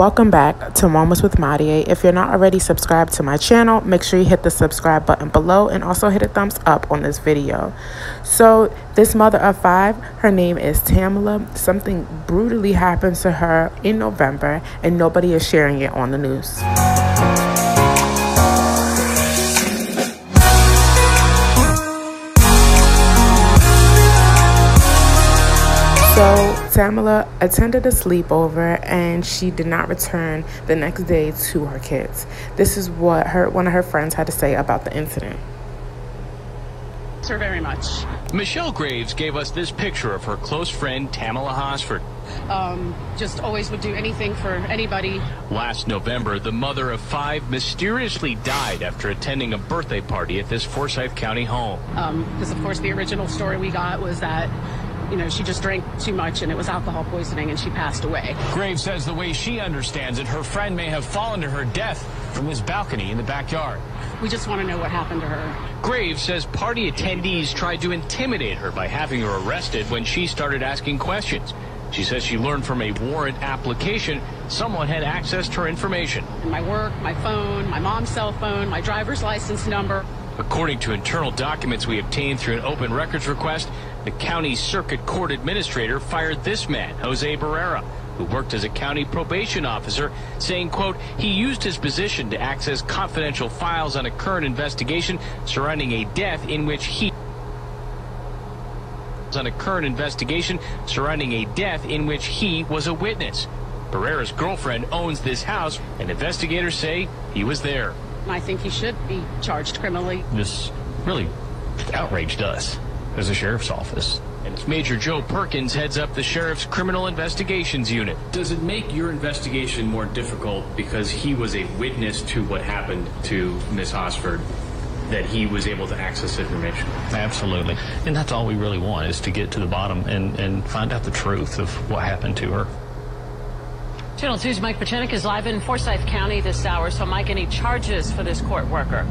Welcome back to Moments with Marie. If you're not already subscribed to my channel, make sure you hit the subscribe button below and also hit a thumbs up on this video. So this mother of five, her name is Tamla. Something brutally happened to her in November and nobody is sharing it on the news. So Tamla attended a sleepover and she did not return the next day to her kids. This is what one of her friends had to say about the incident. Her very much. Michelle Graves gave us this picture of her close friend Tamla Horsford. Just always would do anything for anybody. Last November, the mother of five mysteriously died after attending a birthday party at this Forsyth County home. Because of course the original story we got was that she just drank too much and it was alcohol poisoning and she passed away. Graves says the way she understands it, her friend may have fallen to her death from his balcony in the backyard. We just want to know what happened to her. Graves says party attendees tried to intimidate her by having her arrested when she started asking questions. She says she learned from a warrant application someone had accessed her information. My work, my phone, my mom's cell phone, my driver's license number. According to internal documents we obtained through an open records request, the county circuit court administrator fired this man, Jose Barrera, who worked as a county probation officer, saying, quote, he used his position to access confidential files on a current investigation surrounding a death in which he was a witness. Barrera's girlfriend owns this house, and investigators say he was there. I think he should be charged criminally. This really outraged us as a sheriff's office. And Major Joe Perkins heads up the sheriff's criminal investigations unit. Does it make your investigation more difficult because he was a witness to what happened to Miss Horsford, that he was able to access information? Absolutely. And that's all we really want, is to get to the bottom and find out the truth of what happened to her. Channel 2's Mike Pachenik is live in Forsyth County this hour. So, Mike, any charges for this court worker?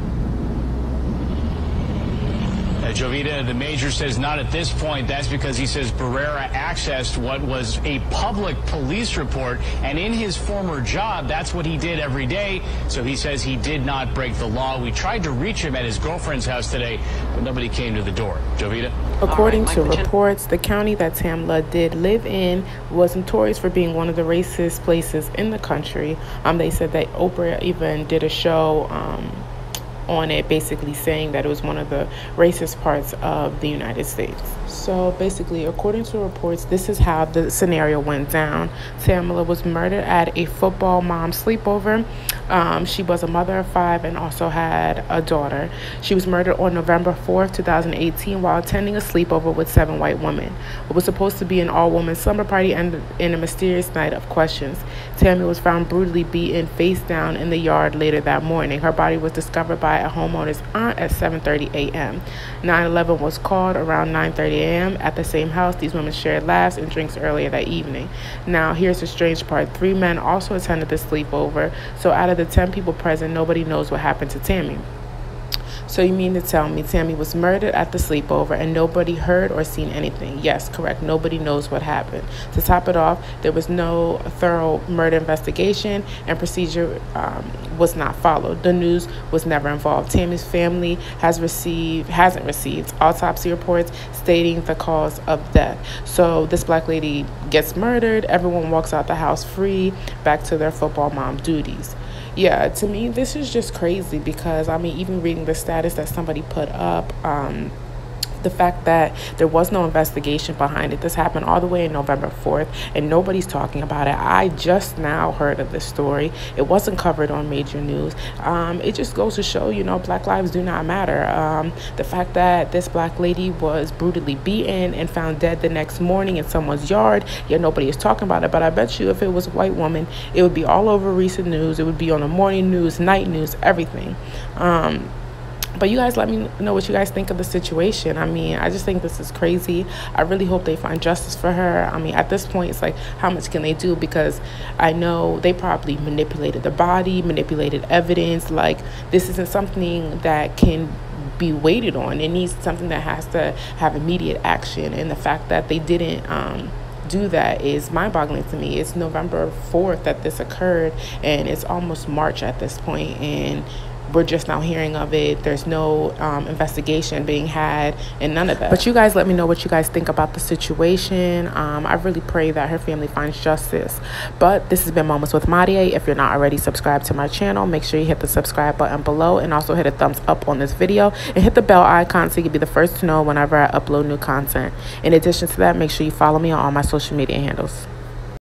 Jovita, the major says not at this point. That's because he says Barrera accessed what was a public police report, and in his former job, that's what he did every day. So he says he did not break the law. We tried to reach him at his girlfriend's house today, but nobody came to the door. Jovita? According to reports, the county that Tamla did live in was notorious for being one of the racist places in the country. They said that Oprah even did a show on it, basically saying that it was one of the racist parts of the United States. So basically, according to reports, this is how the scenario went down. Tamla was murdered at a football mom sleepover. She was a mother of five and also had a daughter. She was murdered on November 4th, 2018 while attending a sleepover with 7 white women. It was supposed to be an all-woman slumber party ended in a mysterious night of questions. Tammy was found brutally beaten face down in the yard later that morning. Her body was discovered by a homeowner's aunt at 7:30 a.m. 911 was called around 9:30 a.m. at the same house. These women shared laughs and drinks earlier that evening. Now, here's the strange part. 3 men also attended the sleepover. So out of the 10 people present, nobody knows what happened to Tammy. So you mean to tell me Tammy was murdered at the sleepover and nobody heard or seen anything? Yes, correct. Nobody knows what happened. To top it off, there was no thorough murder investigation and procedure was not followed. The news was never involved. Tammy's family hasn't received autopsy reports stating the cause of death. So this black lady gets murdered. Everyone walks out the house free, back to their football mom duties. Yeah, to me, this is just crazy because, even reading the status that somebody put up, the fact that there was no investigation behind it. This happened all the way in November 4th, and nobody's talking about it. I just now heard of this story. It wasn't covered on major news. It just goes to show, Black lives do not matter. The fact that this black lady was brutally beaten and found dead the next morning in someone's yard, nobody is talking about it. But I bet you if it was a white woman, it would be all over recent news. It would be on the morning news, night news, everything. But you guys let me know what you guys think of the situation. I just think this is crazy. I really hope they find justice for her. At this point, it's like, how much can they do? Because I know they probably manipulated the body, manipulated evidence. Like, this isn't something that can be waited on. It needs something that has to have immediate action. And the fact that they didn't do that is mind-boggling to me. It's November 4th that this occurred, and it's almost March at this point, and we're just now hearing of it. There's no investigation being had and none of that. But you guys let me know what you guys think about the situation. I really pray that her family finds justice. But this has been Moments with Madia. If you're not already subscribed to my channel, make sure you hit the subscribe button below, and also hit a thumbs up on this video and hit the bell icon so you can be the first to know whenever I upload new content. In addition to that, make sure you follow me on all my social media handles.